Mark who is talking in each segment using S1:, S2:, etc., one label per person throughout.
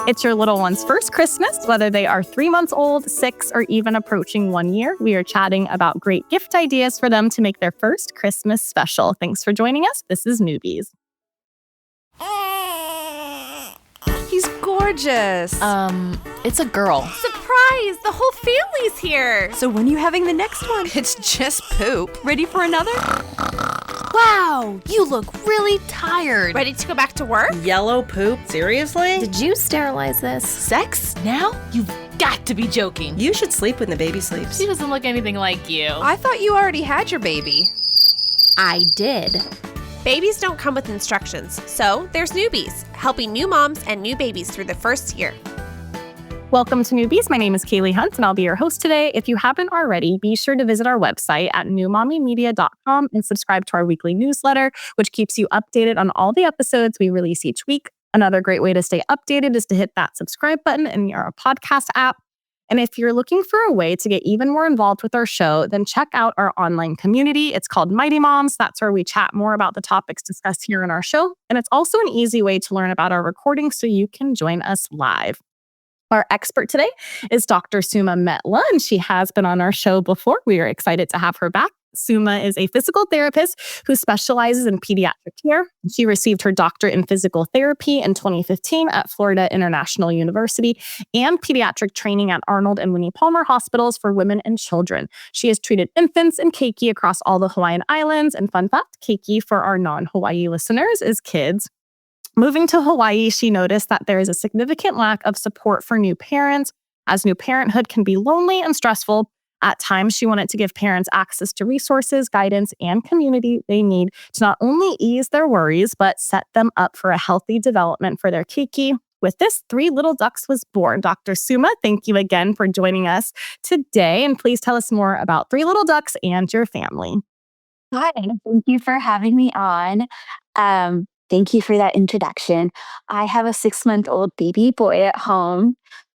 S1: It's your little one's first Christmas, whether they are 3 months old, 6, or even approaching 1 year. We are chatting about great gift ideas for them to make their first Christmas special. Thanks for joining us. This is Newbies.
S2: He's gorgeous.
S3: It's a girl.
S4: Surprise! The whole family's here.
S2: So when are you having the next one?
S3: It's just poop.
S2: Ready for another?
S3: Wow, you look really tired.
S4: Ready to go back to work?
S5: Yellow poop? Seriously?
S3: Did you sterilize this? Sex? Now? You've got to be joking.
S5: You should sleep when the baby sleeps.
S3: She doesn't look anything like you.
S2: I thought you already had your baby.
S3: I did.
S4: Babies don't come with instructions, so there's Newbies, helping new moms and new babies through the first year.
S1: Welcome to Newbies. My name is Kaylee Hunt, and I'll be your host today. If you haven't already, be sure to visit our website at newmommymedia.com and subscribe to our weekly newsletter, which keeps you updated on all the episodes we release each week. Another great way to stay updated is to hit that subscribe button in your podcast app. And if you're looking for a way to get even more involved with our show, then check out our online community. It's called Mighty Moms. That's where we chat more about the topics discussed here in our show. And it's also an easy way to learn about our recordings so you can join us live. Our expert today is Dr. Suma Metla, and she has been on our show before. We are excited to have her back. Suma is a physical therapist who specializes in pediatric care. She received her doctorate in physical therapy in 2015 at Florida International University and pediatric training at Arnold and Winnie Palmer Hospitals for Women and Children. She has treated infants and keiki across all the Hawaiian Islands. And fun fact, keiki for our non-Hawaii listeners is kids. Moving to Hawaii, she noticed that there is a significant lack of support for new parents, as new parenthood can be lonely and stressful. At times, she wanted to give parents access to resources, guidance, and community they need to not only ease their worries, but set them up for a healthy development for their keiki. With this, 3 little ducks was born. Dr. Suma, thank you again for joining us today. And please tell us more about 3 little ducks and your family.
S6: Hi, thank you for having me on. Thank you for that introduction. I have a 6-month-old baby boy at home.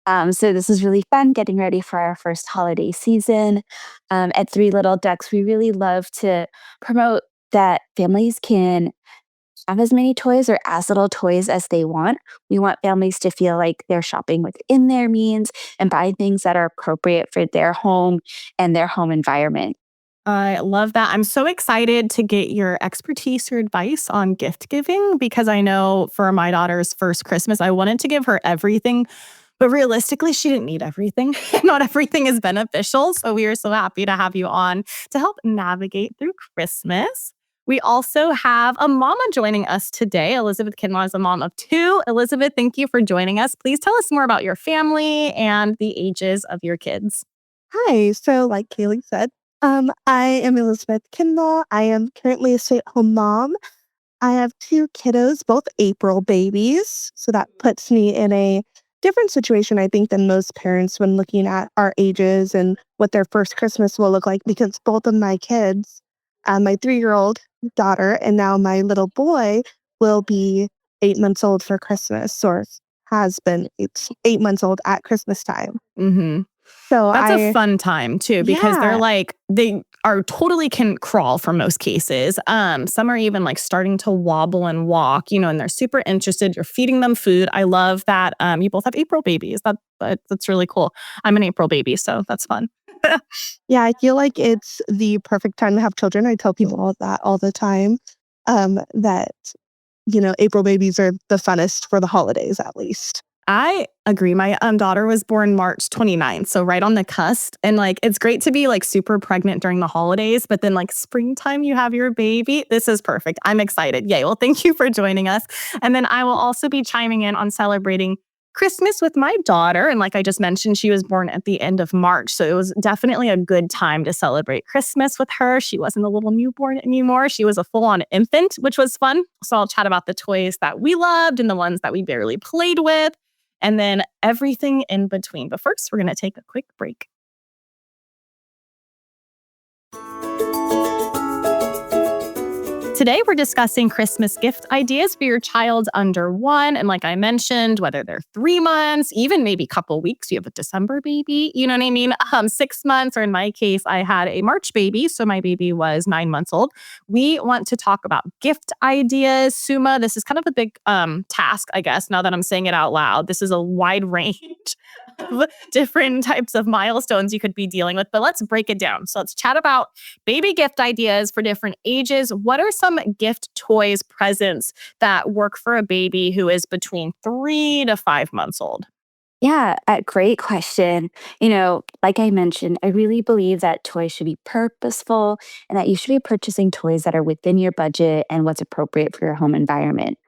S6: So this is really fun getting ready for our first holiday season. At 3 Little Ducks, we really love to promote that families can have as many toys or as little toys as they want. We want families to feel like they're shopping within their means and buying things that are appropriate for their home and their home environment.
S1: I love that. I'm so excited to get your expertise, your advice on gift giving, because I know for my daughter's first Christmas, I wanted to give her everything, but realistically, she didn't need everything. Not everything is beneficial. So we are so happy to have you on to help navigate through Christmas. We also have a mama joining us today. Elizabeth Kinlaw is a mom of 2. Elizabeth, thank you for joining us. Please tell us more about your family and the ages of your kids.
S7: Hi. So like Kaylee said, I am Elizabeth Kinlaw. I am currently a stay-at-home mom. I have 2 kiddos, both April babies. So that puts me in a different situation, I think, than most parents when looking at our ages and what their first Christmas will look like, because both of my kids, my 3-year-old daughter and now my little boy, will be 8 months old for Christmas, or has been 8 months old at Christmas time.
S1: Mm-hmm.
S7: So
S1: that's a fun time too, because they are totally can crawl for most cases. Some are even like starting to wobble and walk, and they're super interested. You're feeding them food. I love that you both have April babies. That's really cool. I'm an April baby, so that's fun.
S7: Yeah, I feel like it's the perfect time to have children. I tell people all that all the time, that, April babies are the funnest for the holidays, at least.
S1: I agree. My daughter was born March 29th, so right on the cusp. And it's great to be super pregnant during the holidays, but then springtime, you have your baby. This is perfect. I'm excited. Yay. Well, thank you for joining us. And then I will also be chiming in on celebrating Christmas with my daughter. And like I just mentioned, she was born at the end of March. So it was definitely a good time to celebrate Christmas with her. She wasn't a little newborn anymore. She was a full-on infant, which was fun. So I'll chat about the toys that we loved and the ones that we barely played with, and then everything in between. But first, we're going to take a quick break. Today, we're discussing Christmas gift ideas for your child under 1. And like I mentioned, whether they're 3 months, even maybe a couple weeks, you have a December baby, you know what I mean? 6 months, or in my case, I had a March baby, so my baby was 9 months old. We want to talk about gift ideas. Suma, this is kind of a big task, I guess, now that I'm saying it out loud. This is a wide range of different types of milestones you could be dealing with, but let's break it down. So let's chat about baby gift ideas for different ages. What are some gift toys, presents that work for a baby who is between 3 to 5 months old?
S6: Yeah, a great question. Like I mentioned, I really believe that toys should be purposeful and that you should be purchasing toys that are within your budget and what's appropriate for your home environment.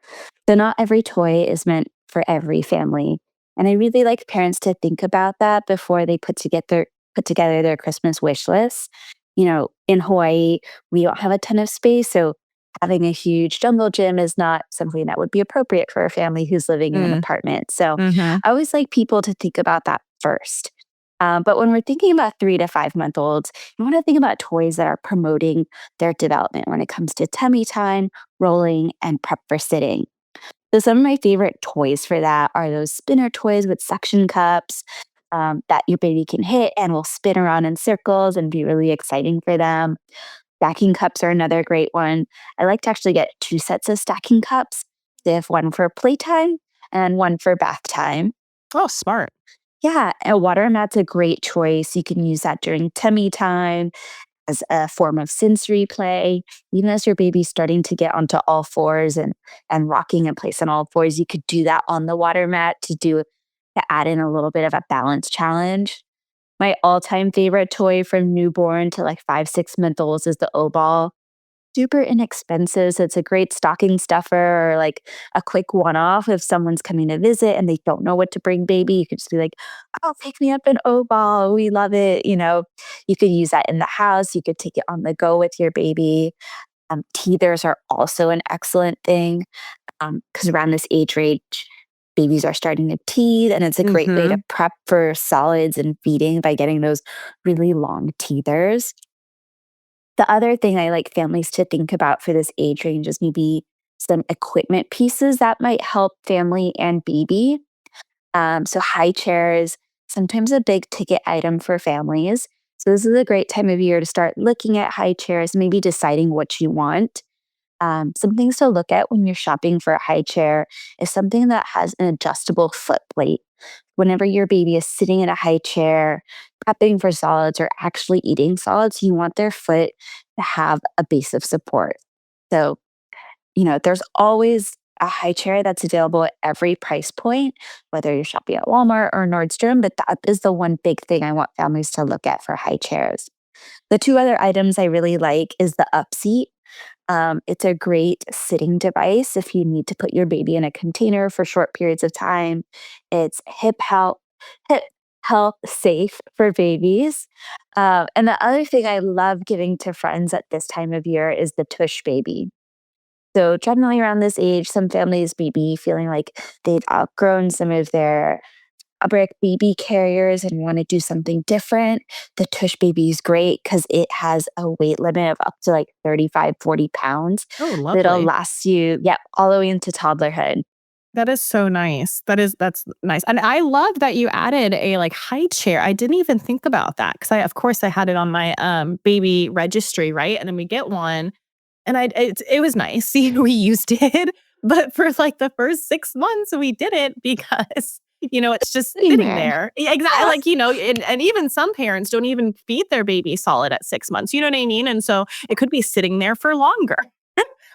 S6: So, not every toy is meant for every family. And I really like parents to think about that before they put together their Christmas wish list. In Hawaii, we don't have a ton of space, so having a huge jungle gym is not something that would be appropriate for a family who's living in an apartment. So
S1: Mm-hmm.
S6: I always like people to think about that first. But when we're thinking about 3 to 5 month olds, you want to think about toys that are promoting their development when it comes to tummy time, rolling, and prep for sitting. So some of my favorite toys for that are those spinner toys with suction cups that your baby can hit and will spin around in circles and be really exciting for them. Stacking cups are another great one. I like to actually get 2 sets of stacking cups. They have one for playtime and one for bath time.
S1: Oh, smart.
S6: Yeah, a water mat's a great choice. You can use that during tummy time as a form of sensory play. Even as your baby's starting to get onto all fours and rocking in place on all fours, you could do that on the water mat to add in a little bit of a balance challenge. My all-time favorite toy from newborn to like 5, 6 month olds is the O-Ball. Super inexpensive. So it's a great stocking stuffer or like a quick one-off if someone's coming to visit and they don't know what to bring baby. You could just be like, oh, pick me up an O-Ball. We love it. You could use that in the house. You could take it on the go with your baby. Teethers are also an excellent thing because around this age range, babies are starting to teeth, and it's a great way to prep for solids and feeding by getting those really long teethers. The other thing I like families to think about for this age range is maybe some equipment pieces that might help family and baby. So high chairs, sometimes a big ticket item for families. So this is a great time of year to start looking at high chairs, maybe deciding what you want. Some things to look at when you're shopping for a high chair is something that has an adjustable foot plate. Whenever your baby is sitting in a high chair, prepping for solids or actually eating solids, you want their foot to have a base of support. So, there's always a high chair that's available at every price point, whether you're shopping at Walmart or Nordstrom, but that is the one big thing I want families to look at for high chairs. The 2 other items I really like is the UpSeat. It's a great sitting device if you need to put your baby in a container for short periods of time. It's hip health safe for babies. And the other thing I love giving to friends at this time of year is the Tush Baby. So generally around this age, some families may be feeling like they've outgrown some of their fabric baby carriers and want to do something different. The Tush Baby is great because it has a weight limit of up to like 35, 40 pounds.
S1: Oh,
S6: That'll
S1: lovely.
S6: last you, all the way into toddlerhood.
S1: That is so nice. That's nice. And I love that you added a like high chair. I didn't even think about that because of course I had it on my baby registry, right? And then we get one and it was nice. We used it, but for like the first 6 months we did it because it's just
S6: Sitting
S1: sitting
S6: there.
S1: there. Yeah, exactly. Like, and even some parents don't even feed their baby solid at 6 months. You know what I mean? And so it could be sitting there for longer.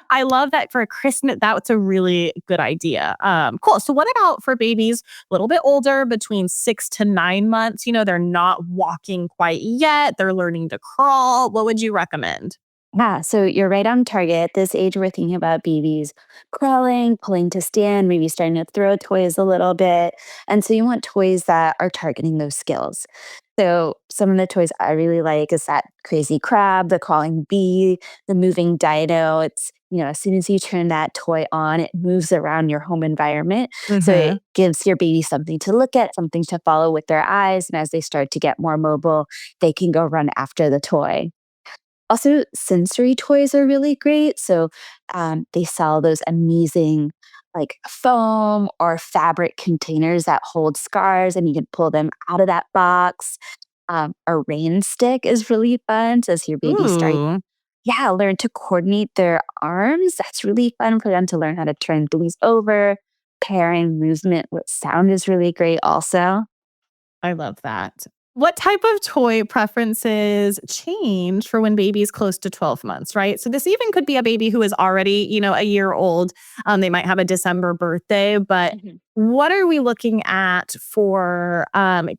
S1: I love that for Christmas. That's a really good idea. Cool. So what about for babies a little bit older, between 6 to 9 months? They're not walking quite yet. They're learning to crawl. What would you recommend?
S6: Yeah, so you're right on target. At this age, we're thinking about babies crawling, pulling to stand, maybe starting to throw toys a little bit. And so you want toys that are targeting those skills. So some of the toys I really like is that crazy crab, the crawling bee, the moving dino. As soon as you turn that toy on, it moves around your home environment. So it gives your baby something to look at, something to follow with their eyes. And as they start to get more mobile, they can go run after the toy. Also, sensory toys are really great. So they sell those amazing like foam or fabric containers that hold scars, and you can pull them out of that box. A rain stick is really fun. So as your baby starts,
S1: Ooh,
S6: yeah, learn to coordinate their arms. That's really fun for them to learn how to turn things over. Pairing movement with sound is really great also.
S1: I love that. What type of toy preferences change for when baby's close to 12 months, right? So this even could be a baby who is already, a year old. They might have a December birthday, but
S6: Mhm.
S1: what are we looking at for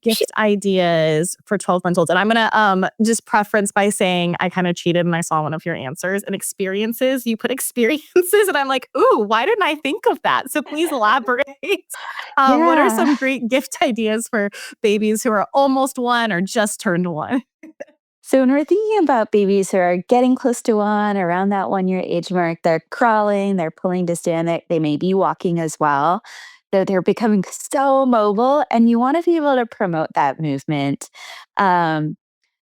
S1: gift ideas for 12 months olds? And I'm going to just preference by saying I kind of cheated and I saw one of your answers and experiences. You put experiences and I'm like, ooh, why didn't I think of that? So please elaborate. What are
S6: Yeah.
S1: some great gift ideas for babies who are almost one or just turned one?
S6: So when we're thinking about babies who are getting close to one, around that 1 year age mark, they're crawling, they're pulling to stand, they may be walking as well. So they're becoming so mobile, and you want to be able to promote that movement. Um,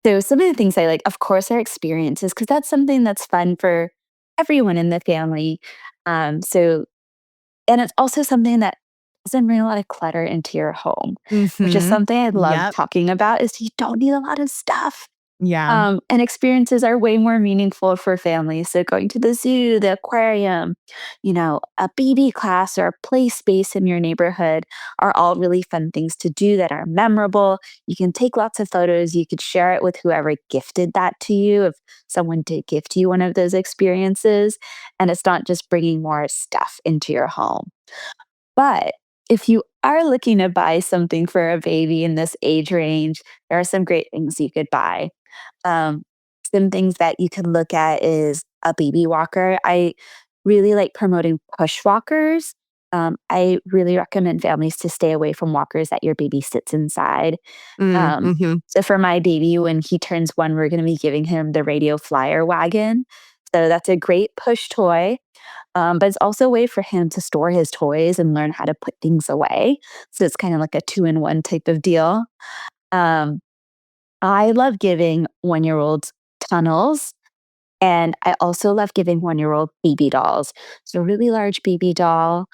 S6: so some of the things I like, of course, are experiences because that's something that's fun for everyone in the family. So and it's also something that doesn't bring a lot of clutter into your home, which is
S1: Mhm.
S6: something I love
S1: Yep.
S6: talking about. Is you don't need a lot of stuff.
S1: Yeah.
S6: And experiences are way more meaningful for families. So going to the zoo, the aquarium, a BB class or a play space in your neighborhood are all really fun things to do that are memorable. You can take lots of photos. You could share it with whoever gifted that to you if someone did gift you one of those experiences. And it's not just bringing more stuff into your home. But if you are looking to buy something for a baby in this age range, there are some great things you could buy. Um, some things that you can look at is a baby walker. I really like promoting push walkers. I really recommend families to stay away from walkers that your baby sits inside. Um,
S1: Mhm.
S6: so for my baby, when he turns one, we're going to be giving him the Radio Flyer wagon. So that's a great push toy. But it's also a way for him to store his toys and learn how to put things away. So it's kind of like a two-in-one type of deal. Um, I love giving 1 year olds tunnels. And I also love giving 1 year old baby dolls. So, really large baby doll.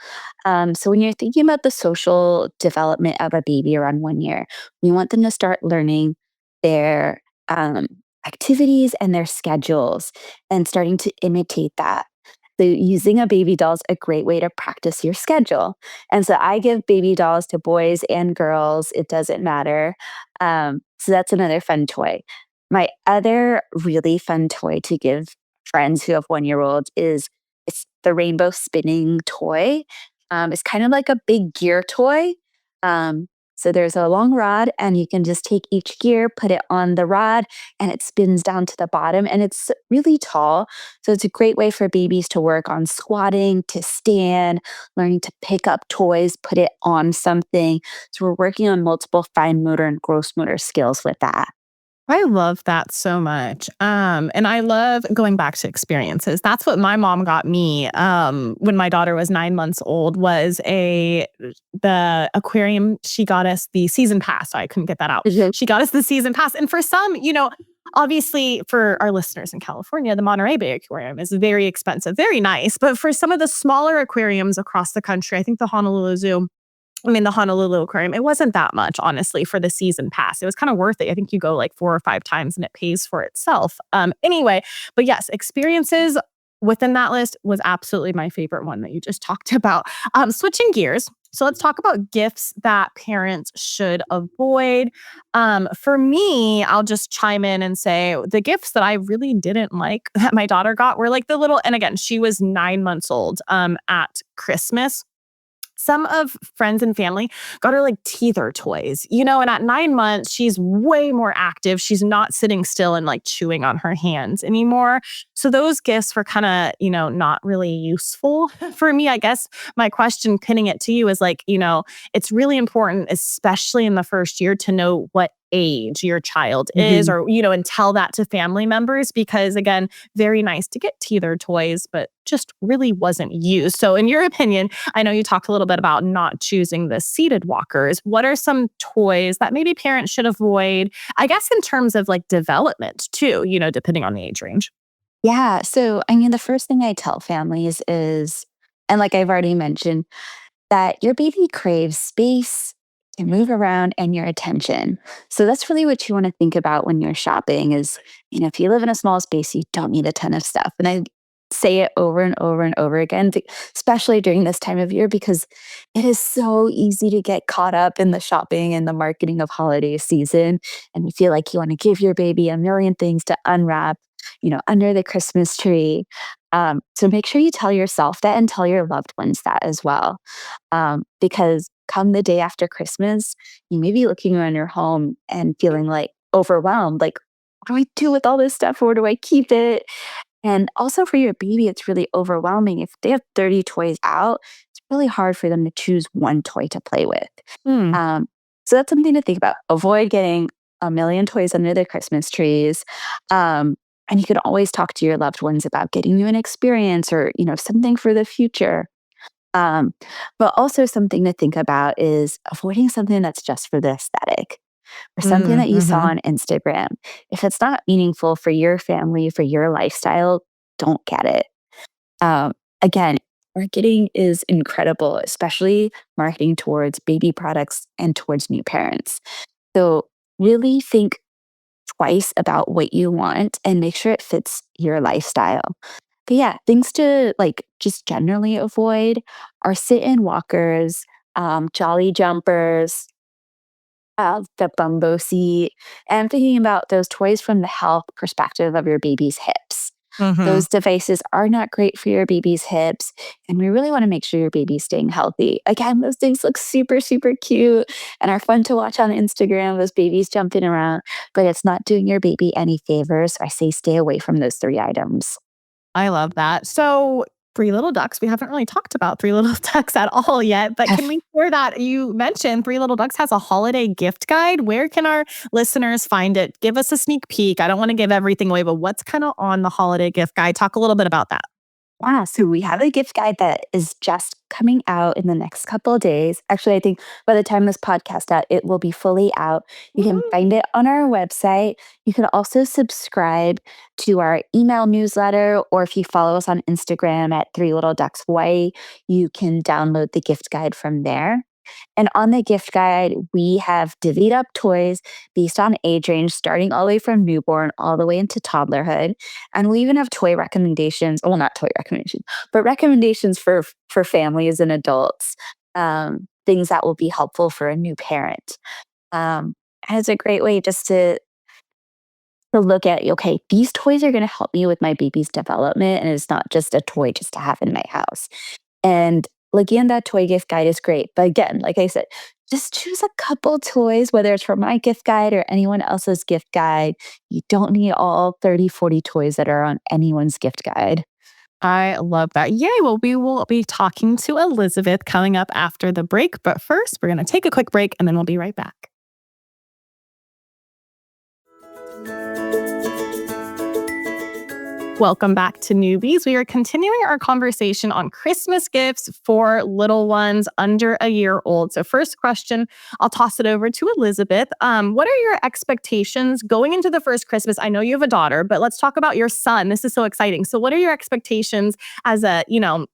S6: So, when you're thinking about the social development of a baby around 1 year, we want them to start learning their activities and their schedules and starting to imitate that. So, using a baby doll is a great way to practice your schedule. And so, I give baby dolls to boys and girls, it doesn't matter. So, that's another fun toy. My other really fun toy to give friends who have 1 year olds is it's the rainbow spinning toy. It's kind of like a big gear toy. So there's a long rod, and you can just take each gear, put it on the rod, and it spins down to the bottom. And it's really tall. So it's a great way for babies to work on squatting, to stand, learning to pick up toys, put it on something. So we're working on multiple fine motor and gross motor skills with that.
S1: I love that so much. And I love going back to experiences. That's what my mom got me when my daughter was 9 months old was the aquarium. She got us the season pass. I couldn't get that out.
S6: Mhm.
S1: She got us the season pass. And for some, obviously for our listeners in California, the Monterey Bay Aquarium is very expensive, very nice. But for some of the smaller aquariums across the country, I think the Honolulu Aquarium, it wasn't that much, honestly, for the season pass. It was kind of worth it. I think you go like 4 or 5 times and it pays for itself. Anyway, but yes, experiences within that list was absolutely my favorite one that you just talked about. Switching gears. So let's talk about gifts that parents should avoid. For me, I'll just chime in and say the gifts that I really didn't like that my daughter got were like and again, she was 9 months old at Christmas. Some of friends and family got her like teether toys, and at 9 months, she's way more active. She's not sitting still and like chewing on her hands anymore. So those gifts were kind of, not really useful for me. I guess my question pinning it to you is like, it's really important, especially in the first year, to know what age your child is, or, and tell that to family members, because again, very nice to get teether toys, but just really wasn't used. So in your opinion, I know you talked a little bit about not choosing the seated walkers. What are some toys that maybe parents should avoid, I guess, in terms of like development too, depending on the age range?
S6: Yeah. So, I mean, the first thing I tell families is, and like I've already mentioned, that your baby craves space to move around and your attention. So that's really what you want to think about when you're shopping is, if you live in a small space, you don't need a ton of stuff. And I say it over and over and over again, especially during this time of year, because it is so easy to get caught up in the shopping and the marketing of holiday season. And you feel like you want to give your baby a million things to unwrap, under the Christmas tree. So make sure you tell yourself that and tell your loved ones that as well. Because come the day after Christmas, you may be looking around your home and feeling like overwhelmed. Like, what do I do with all this stuff? Where do I keep it? And also for your baby, it's really overwhelming. If they have 30 toys out, it's really hard for them to choose one toy to play with. So that's something to think about. Avoid getting a million toys under the Christmas trees. And you can always talk to your loved ones about getting you an experience or, something for the future. But also something to think about is avoiding something that's just for the aesthetic or something that you saw on Instagram. If it's not meaningful for your family, for your lifestyle, don't get it. Again, marketing is incredible, especially marketing towards baby products and towards new parents. So really think twice about what you want and make sure it fits your lifestyle. But yeah, things to like just generally avoid are sit-in walkers, jolly jumpers, the bumbo seat, and thinking about those toys from the health perspective of your baby's hips. Those devices are not great for your baby's hips, and we really want to make sure your baby's staying healthy. Again, those things look super, super cute and are fun to watch on Instagram, those babies jumping around, but it's not doing your baby any favors. So I say stay away from those 3 items.
S1: I love that. So Three Little Ducks, we haven't really talked about Three Little Ducks at all yet, but can we share that? You mentioned Three Little Ducks has a holiday gift guide. Where can our listeners find it? Give us a sneak peek. I don't want to give everything away, but what's kind of on the holiday gift guide? Talk a little bit about that.
S6: Yeah, so we have a gift guide that is just coming out in the next couple of days. Actually, I think by the time this podcast out, it will be fully out. You can find it on our website. You can also subscribe to our email newsletter, or if you follow us on Instagram at Three Little Ducks Hawaii, you can download the gift guide from there. And on the gift guide, we have divvied up toys based on age range, starting all the way from newborn all the way into toddlerhood. And we even have toy recommendations. Well, not toy recommendations, but recommendations for families and adults, things that will be helpful for a new parent. And it's a great way just to look at, okay, these toys are going to help me with my baby's development. And it's not just a toy just to have in my house. And looking at that toy gift guide is great. But again, like I said, just choose a couple toys, whether it's from my gift guide or anyone else's gift guide. You don't need all 30, 40 toys that are on anyone's gift guide.
S1: I love that. Yay. Well, we will be talking to Elizabeth coming up after the break. But first, we're going to take a quick break and then we'll be right back. Welcome back to Newbies. We are continuing our conversation on Christmas gifts for little ones under a year old. So first question, I'll toss it over to Elizabeth. What are your expectations going into the first Christmas? I know you have a daughter, but let's talk about your son. This is so exciting. So what are your expectations as a,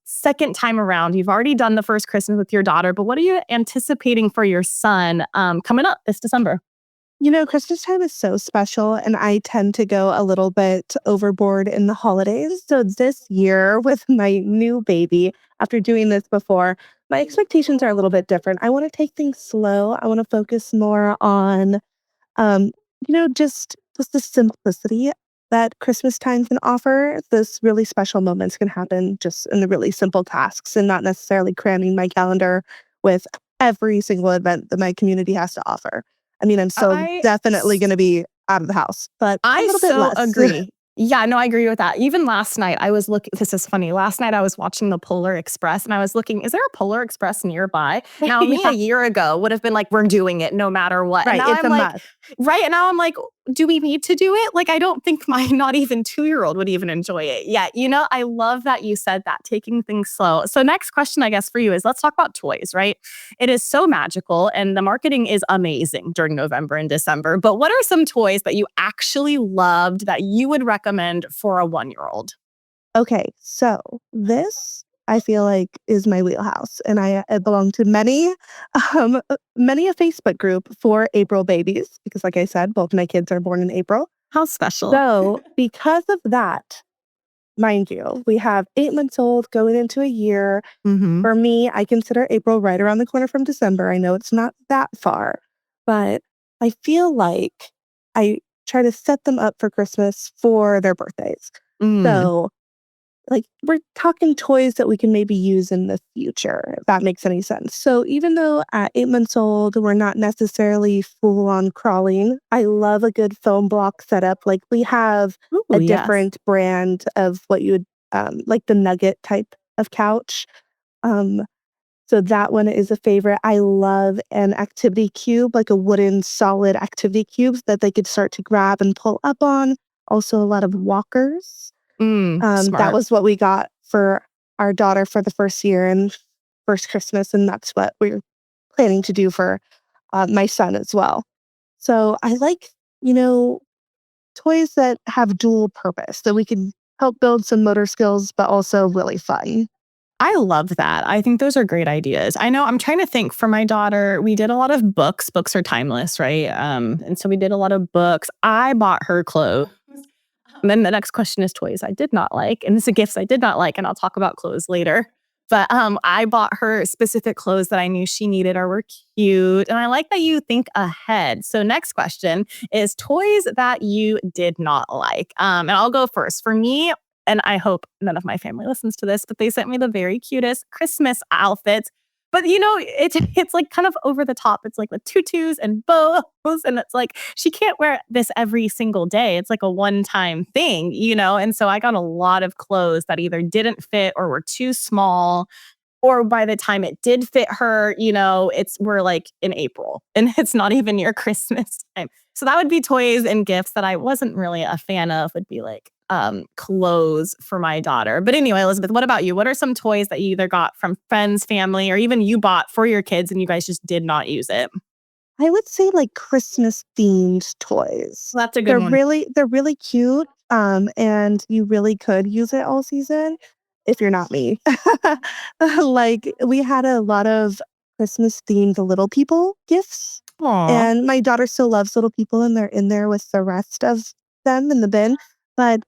S1: second time around? You've already done the first Christmas with your daughter, but what are you anticipating for your son coming up this December?
S7: Christmas time is so special, and I tend to go a little bit overboard in the holidays. So this year, with my new baby, after doing this before, my expectations are a little bit different. I want to take things slow. I want to focus more on, just the simplicity that Christmas time can offer. This really special moments can happen just in the really simple tasks and not necessarily cramming my calendar with every single event that my community has to offer. I mean, I'm still definitely going to be out of the house, but a little bit less.
S1: Agree. Yeah, no, I agree with that. Even last night, I was looking, this is funny. Last night, I was watching the Polar Express and I was looking, is there a Polar Express nearby? Now, me a year ago would have been like, we're doing it no matter what.
S7: Right,
S1: And now
S7: it's
S1: I'm
S7: a
S1: like,
S7: must.
S1: Right. And now I'm like, do we need to do it? Like, I don't think my not even 2-year-old would even enjoy it yet. I love that you said that, taking things slow. So next question, I guess, for you is let's talk about toys, right? It is so magical and the marketing is amazing during November and December. But what are some toys that you actually loved that you would recommend for a 1-year-old?
S7: Okay, so this I feel like is my wheelhouse, and I belong to many a Facebook group for April babies because, like I said, both my kids are born in April.
S1: How special.
S7: So, because of that, mind you, we have 8 months old going into a year.
S1: Mhm.
S7: For me, I consider April right around the corner from December. I know it's not that far, but I feel like I try to set them up for Christmas for their birthdays.
S1: Mm.
S7: So, like, we're talking toys that we can maybe use in the future, if that makes any sense. So even though at 8 months old, we're not necessarily full on crawling, I love a good foam block setup. Like, we have
S1: Ooh,
S7: a
S1: yes.
S7: different brand of what you would, like the nugget type of couch. Um, so that one is a favorite. I love an activity cube, like a wooden solid activity cubes that they could start to grab and pull up on. Also a lot of walkers. That
S1: Smart.
S7: was what we got for our daughter for the first year and first Christmas, and that's what we're planning to do for my son as well. So I like, toys that have dual purpose, so we can help build some motor skills, but also really fun.
S1: I love that. I think those are great ideas. I know I'm trying to think for my daughter, we did a lot of books. Books are timeless, right? And so we did a lot of books. I bought her clothes. And then the next question is toys I did not like. And this is gifts I did not like. And I'll talk about clothes later. But I bought her specific clothes that I knew she needed or were cute. And I like that you think ahead. So next question is toys that you did not like. And I'll go first. For me, and I hope none of my family listens to this, but they sent me the very cutest Christmas outfits. But it's like kind of over the top. It's like with tutus and bows. And it's like she can't wear this every single day. It's like a one-time thing, And so I got a lot of clothes that either didn't fit or were too small. Or by the time it did fit her, we're like in April and it's not even near Christmas time. So that would be toys and gifts that I wasn't really a fan of, would be like clothes for my daughter. But anyway, Elizabeth, what about you? What are some toys that you either got from friends, family, or even you bought for your kids and you guys just did not use it?
S7: I would say like Christmas themed toys.
S1: That's a good one.
S7: They're really cute. And you really could use it all season if you're not me. Like, we had a lot of Christmas themed little people gifts.
S1: Aw.
S7: And my daughter still loves little people and they're in there with the rest of them in the bin. But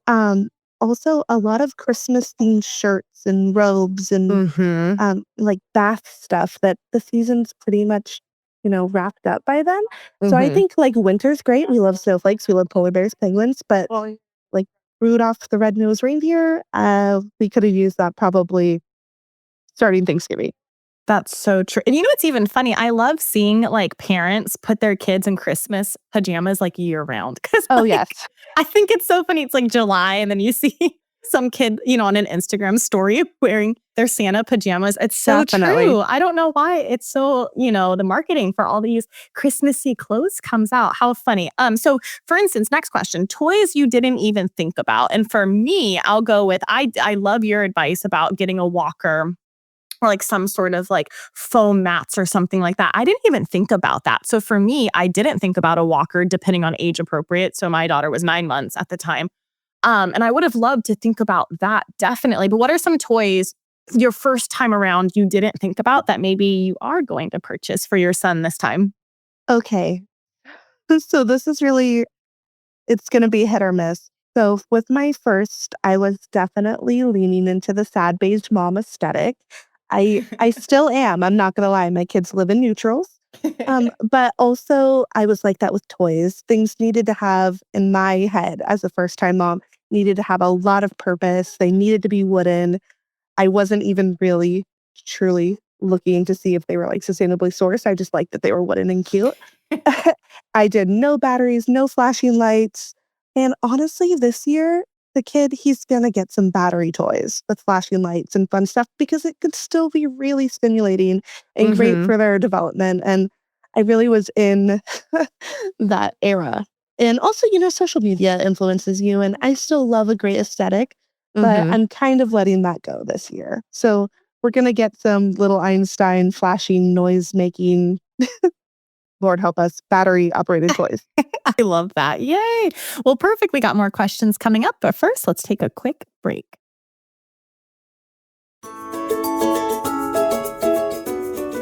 S7: also a lot of Christmas themed shirts and robes and
S1: Mm-hmm.
S7: like bath stuff that the season's pretty much, wrapped up by then. So I think like winter's great. We love snowflakes, we love polar bears, penguins, but like Rudolph the Red-Nosed Reindeer, we could have used that probably starting Thanksgiving.
S1: That's so true. And what's even funny? I love seeing like parents put their kids in Christmas pajamas like year round. Cause
S7: Oh,
S1: like,
S7: yes.
S1: I think it's so funny. It's like July and then you see some kid, on an Instagram story wearing their Santa pajamas. It's so
S7: Definitely.
S1: true. I don't know why it's so, the marketing for all these Christmassy clothes comes out. How funny. So for instance, next question, toys you didn't even think about. And for me, I'll go with, I love your advice about getting a walker or like some sort of like foam mats or something like that. I didn't even think about that. So for me, I didn't think about a walker depending on age appropriate. So my daughter was 9 months at the time. And I would have loved to think about that, definitely. But what are some toys your first time around you didn't think about that maybe you are going to purchase for your son this time?
S7: Okay. So this is really, it's going to be hit or miss. So with my first, I was definitely leaning into the sad beige mom aesthetic. I still am. I'm not going to lie. My kids live in neutrals. But also I was like that with toys. Things needed to have, in my head as a first time mom, needed to have a lot of purpose. They needed to be wooden. I wasn't even really truly looking to see if they were like sustainably sourced. I just liked that they were wooden and cute. I did no batteries, no flashing lights. And honestly, this year, the kid, he's going to get some battery toys with flashing lights and fun stuff because it could still be really stimulating and great for their development. And I really was in that era. And also, social media influences you, and I still love a great aesthetic, but
S1: Mhm.
S7: I'm kind of letting that go this year. So we're gonna get some little Einstein flashing, noise making, Lord help us, battery operated toys.
S1: I love that. Yay. Well, perfect. We got more questions coming up, but first, let's take a quick break.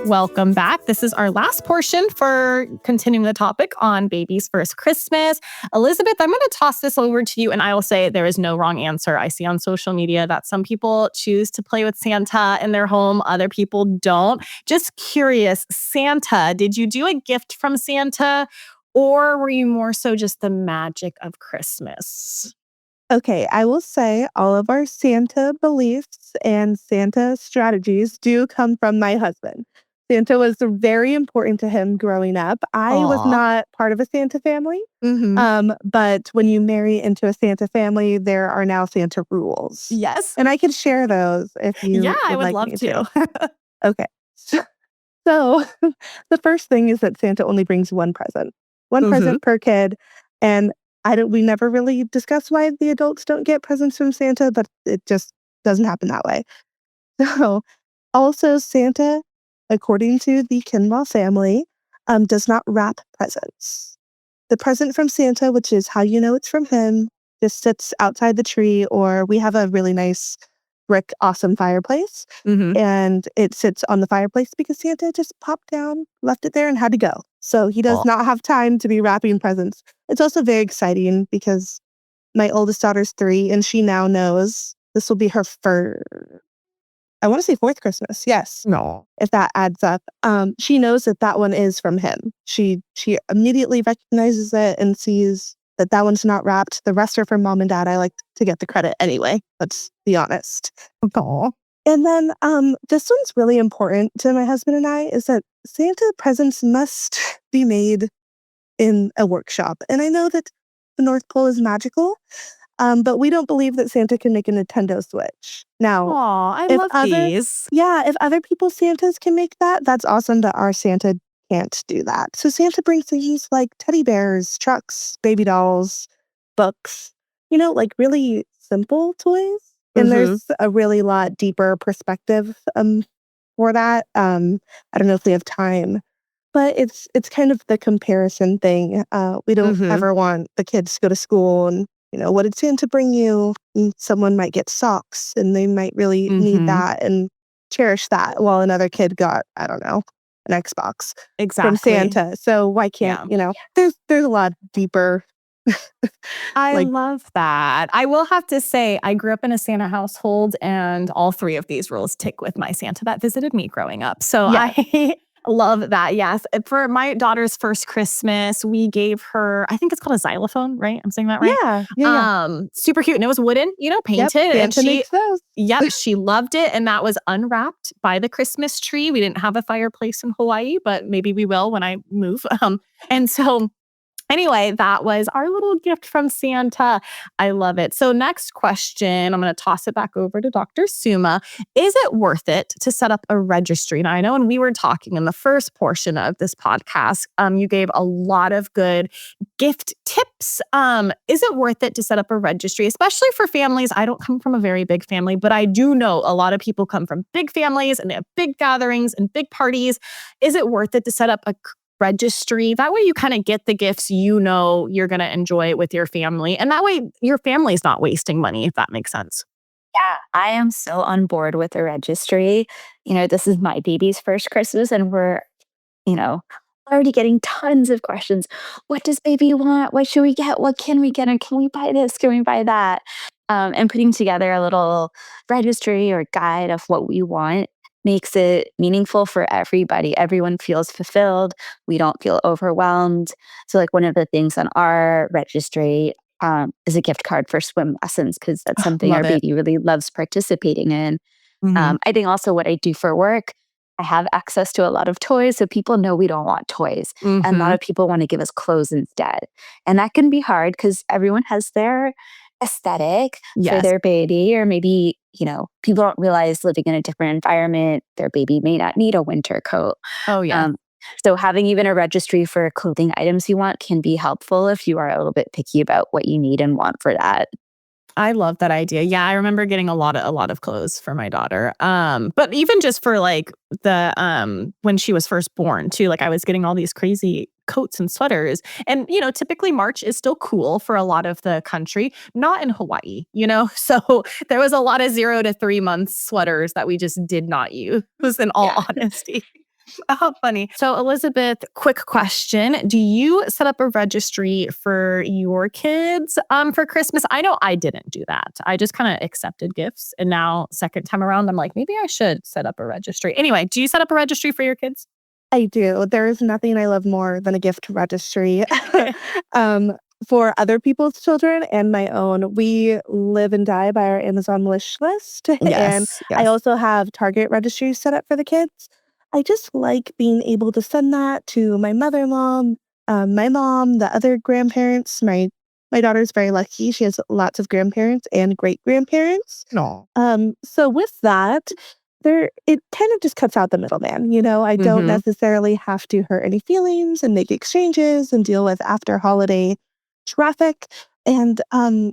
S1: Welcome back. This is our last portion for continuing the topic on baby's first Christmas. Elizabeth, I'm going to toss this over to you, and I will say there is no wrong answer. I see on social media that some people choose to play with Santa in their home, other people don't. Just curious, Santa, did you do a gift from Santa, or were you more so just the magic of Christmas?
S7: Okay, I will say all of our Santa beliefs and Santa strategies do come from my husband. Santa was very important to him growing up. I was
S1: Aw.
S7: not part of a Santa family,
S1: Mm-hmm.
S7: but when you marry into a Santa family, there are now Santa rules.
S1: Yes.
S7: And I can share those if
S1: Yeah,
S7: you
S1: I
S7: would
S1: would
S7: like
S1: love
S7: me
S1: to.
S7: to. Okay. So the first thing is that Santa only brings one present. One
S1: Mm-hmm.
S7: present per kid. And we never really discuss why the adults don't get presents from Santa, but it just doesn't happen that way. So also Santa, according to the Kinlaw family, does not wrap presents. The present from Santa, which is how you know it's from him, just sits outside the tree, or we have a really nice brick awesome fireplace,
S1: Mm-hmm.
S7: and it sits on the fireplace because Santa just popped down, left it there, and had to go. So he does not have time to be wrapping presents. It's also very exciting because my oldest daughter's 3, and she now knows this will be her first, I want to say 4th Christmas. Yes,
S1: No.
S7: if that adds up. She knows that that one is from him. She immediately recognizes it and sees that that one's not wrapped. The rest are from mom and dad. I like to get the credit anyway. Let's be honest.
S1: Aw.
S7: And then this one's really important to my husband and I, is that Santa presents must be made in a workshop. And I know that the North Pole is magical, but we don't believe that Santa can make a Nintendo Switch. Now,
S1: Aw, I
S7: if
S1: love
S7: other
S1: these.
S7: yeah, if other people's Santas can make that, that's awesome, but our Santa can't do that. So Santa brings things like teddy bears, trucks, baby dolls, books, like really simple toys. And
S1: Mm-hmm.
S7: there's a really lot deeper perspective for that. I don't know if we have time, but it's kind of the comparison thing. We don't
S1: Mm-hmm.
S7: ever want the kids to go to school and, what did Santa bring you? And someone might get socks and they might really need
S1: Mm-hmm.
S7: that and cherish that, while another kid got, I don't know, an Xbox from
S1: Exactly.
S7: Santa. So why can't,
S1: Yeah.
S7: there's a lot deeper
S1: I
S7: like
S1: love that. I will have to say, I grew up in a Santa household, and all 3 of these rules tick with my Santa that visited me growing up. So
S7: yeah.
S1: I love that. Yes. For my daughter's first Christmas, we gave her, I think it's called a xylophone, right? I'm saying that right?
S7: Yeah.
S1: Super cute. And it was wooden,
S7: Yep.
S1: painted. And
S7: Santa
S1: she,
S7: makes those.
S1: yep, she loved it. And that was unwrapped by the Christmas tree. We didn't have a fireplace in Hawaii, but maybe we will when I move. And so anyway, that was our little gift from Santa. I love it. So next question, I'm going to toss it back over to Dr. Suma. Is it worth it to set up a registry? Now, I know when we were talking in the first portion of this podcast, you gave a lot of good gift tips. Is it worth it to set up a registry, especially for families? I don't come from a very big family, but I do know a lot of people come from big families and they have big gatherings and big parties. Is it worth it to set up a registry? That way you kind of get the gifts you're going to enjoy with your family. And that way your family's not wasting money, if that makes sense.
S6: Yeah, I am so on board with the registry. This is my baby's first Christmas, and we're, already getting tons of questions. What does baby want? What should we get? What can we get? And can we buy this? Can we buy that? And putting together a little registry or guide of what we want makes it meaningful for everybody. Everyone feels fulfilled. We don't feel overwhelmed. So, like, one of the things on our registry is a gift card for swim lessons, because that's something our
S1: Love it.
S6: baby really loves participating in.
S1: Mhm.
S6: I think also what I do for work, I have access to a lot of toys, so people know we don't want toys. And a lot
S1: Mhm.
S6: of people want to give us clothes instead. And that can be hard because everyone has their aesthetic for
S1: Yes.
S6: their baby, or maybe, people don't realize living in a different environment, their baby may not need a winter coat.
S1: Oh, yeah.
S6: So having even a registry for clothing items you want can be helpful if you are a little bit picky about what you need and want for that.
S1: I love that idea. Yeah, I remember getting a lot of clothes for my daughter. But even just for like the when she was first born too, like I was getting all these crazy coats and sweaters. And typically March is still cool for a lot of the country, not in Hawaii, So there was a lot of 0 to 3 months sweaters that we just did not use, in all honesty. How funny. So, Elizabeth, quick question. Do you set up a registry for your kids for Christmas? I know I didn't do that. I just kind of accepted gifts. And now, second time around, I'm like, maybe I should set up a registry. Anyway, do you set up a registry for your kids?
S7: I do. There is nothing I love more than a gift registry. For other people's children and my own, we live and die by our Amazon wish list. And I also have Target registries set up for the kids. I just like being able to send that to my mother-in-law, my mom, the other grandparents. My daughter's very lucky. She has lots of grandparents and great-grandparents.
S1: No.
S7: So with that, it kind of just cuts out the middleman. I don't necessarily have to hurt any feelings and make exchanges and deal with after holiday traffic. And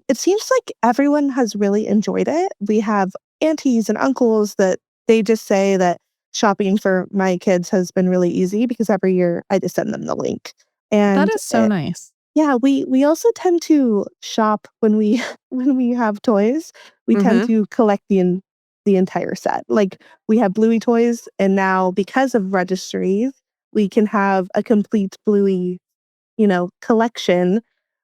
S7: it seems like everyone has really enjoyed it. We have aunties and uncles that they just say that shopping for my kids has been really easy because every year I just send them the link. And
S1: that is so nice.
S7: Yeah, we also tend to shop when we have toys. We tend to collect the entire set. Like we have Bluey toys, and now because of registries, we can have a complete Bluey, collection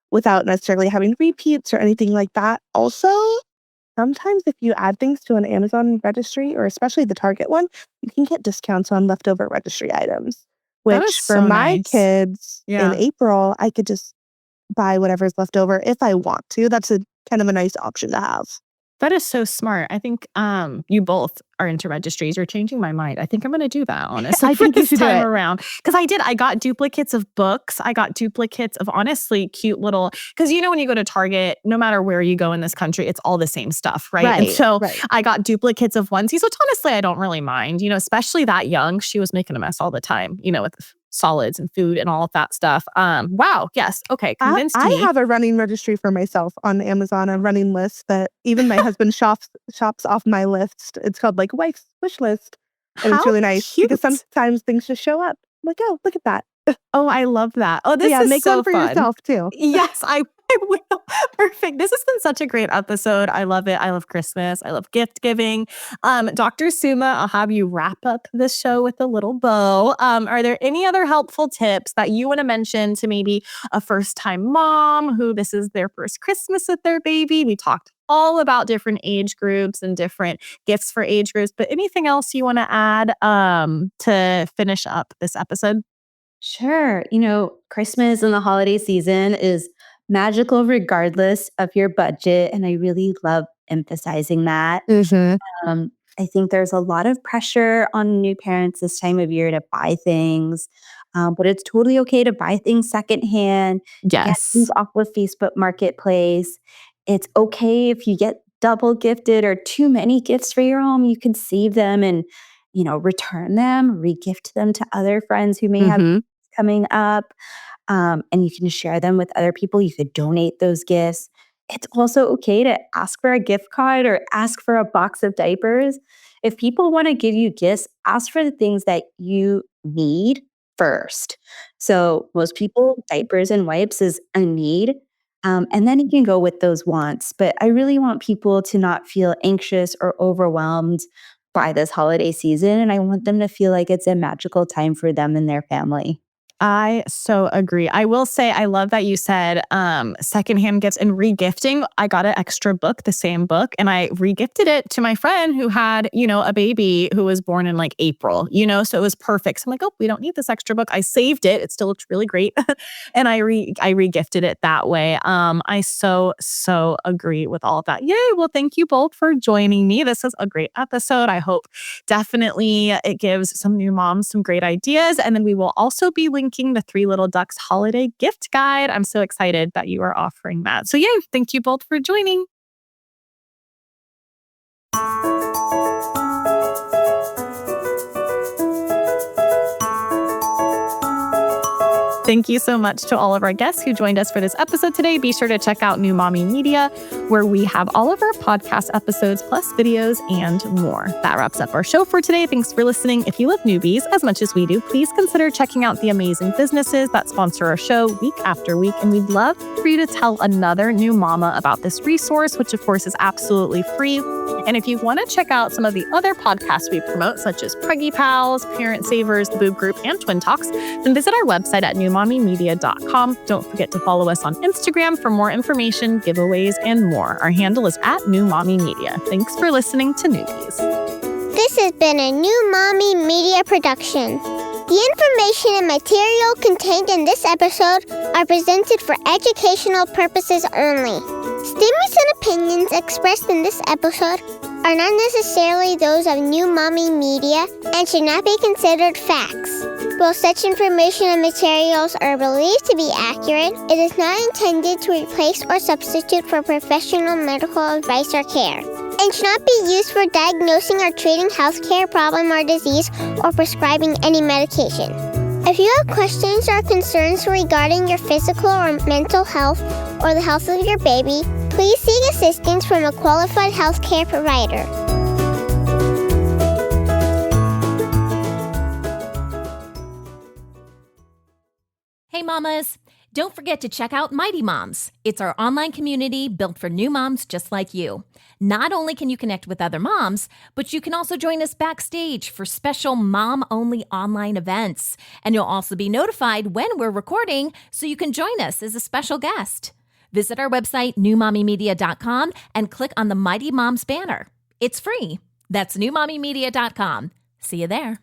S7: without necessarily having repeats or anything like that. Also, sometimes if you add things to an Amazon registry, or especially the Target one, you can get discounts on leftover registry items,
S1: That
S7: which
S1: is
S7: for
S1: so
S7: my
S1: nice.
S7: kids
S1: Yeah.
S7: in April, I could just buy whatever's left over if I want to. That's a kind of a nice option to have.
S1: That is so smart. I think you both are into registries. You're changing my mind. I think I'm going to do that, honestly,
S7: I think
S1: for
S7: you
S1: this
S7: should do
S1: time
S7: it.
S1: around. Because I got duplicates of books. I got duplicates of honestly cute little, because when you go to Target, no matter where you go in this country, it's all the same stuff, right? And so I got duplicates of onesies, which honestly, I don't really mind, especially that young. She was making a mess all the time, with solids and food and all of that stuff. Wow. Yes. Okay. Convinced
S7: I
S1: me.
S7: have a running registry for myself on Amazon, a running list that even my husband shops off my list. It's called like wife's wish list. And it's
S1: How
S7: really nice
S1: cute.
S7: because sometimes things just show up. I'm like, oh, look at that.
S1: Oh, I love that. Oh, this is
S7: make
S1: so
S7: one for
S1: fun.
S7: yourself too.
S1: Yes, I will. Perfect. This has been such a great episode. I love it. I love Christmas. I love gift giving. Dr. Suma, I'll have you wrap up this show with a little bow. Are there any other helpful tips that you want to mention to maybe a first-time mom who this is their first Christmas with their baby? We talked all about different age groups and different gifts for age groups, but anything else you want to add to finish up this episode?
S6: Sure. Christmas and the holiday season is magical regardless of your budget. And I really love emphasizing that. I think there's a lot of pressure on new parents this time of year to buy things, but it's totally okay to buy things secondhand. Get
S1: Yes.
S6: things off of Facebook Marketplace. It's okay if you get double gifted or too many gifts for your home. You can save them and, return them, regift them to other friends who may have coming up. And you can share them with other people. You could donate those gifts. It's also okay to ask for a gift card or ask for a box of diapers. If people want to give you gifts, ask for the things that you need first. So most people, diapers and wipes is a need. And then you can go with those wants. But I really want people to not feel anxious or overwhelmed by this holiday season. And I want them to feel like it's a magical time for them and their family.
S1: I so agree. I will say, I love that you said secondhand gifts and regifting. I got an extra book, the same book, and I regifted it to my friend who had, a baby who was born in like April, so it was perfect. So I'm like, oh, we don't need this extra book. I saved it. It still looks really great. And I regifted it that way. I so agree with all of that. Yay. Well, thank you both for joining me. This is a great episode. I hope definitely it gives some new moms some great ideas. And then we will also be linking the Three Little Ducks holiday gift guide. I'm so excited that you are offering that. So yay, thank you both for joining. Thank you so much to all of our guests who joined us for this episode today. Be sure to check out New Mommy Media, where we have all of our podcast episodes, plus videos and more. That wraps up our show for today. Thanks for listening. If you love newbies as much as we do, please consider checking out the amazing businesses that sponsor our show week after week. And we'd love for you to tell another new mama about this resource, which of course is absolutely free. And if you want to check out some of the other podcasts we promote, such as Preggy Pals, Parent Savers, The Boob Group, and Twin Talks, then visit our website at newmommymedia.com. Don't forget to follow us on Instagram for more information, giveaways, and more. Our handle is at New Mommy Media. Thanks for listening to Newbies.
S8: This has been a New Mommy Media production. The information and material contained in this episode are presented for educational purposes only. Statements and opinions expressed in this episode are not necessarily those of New Mommy Media and should not be considered facts. While such information and materials are believed to be accurate, it is not intended to replace or substitute for professional medical advice or care, and should not be used for diagnosing or treating healthcare problem or disease or prescribing any medication. If you have questions or concerns regarding your physical or mental health or the health of your baby, please seek assistance from a qualified healthcare provider.
S3: Hey, mamas. Don't forget to check out Mighty Moms. It's our online community built for new moms just like you. Not only can you connect with other moms, but you can also join us backstage for special mom-only online events. And you'll also be notified when we're recording, so you can join us as a special guest. Visit our website, newmommymedia.com, and click on the Mighty Moms banner. It's free. That's newmommymedia.com. See you there.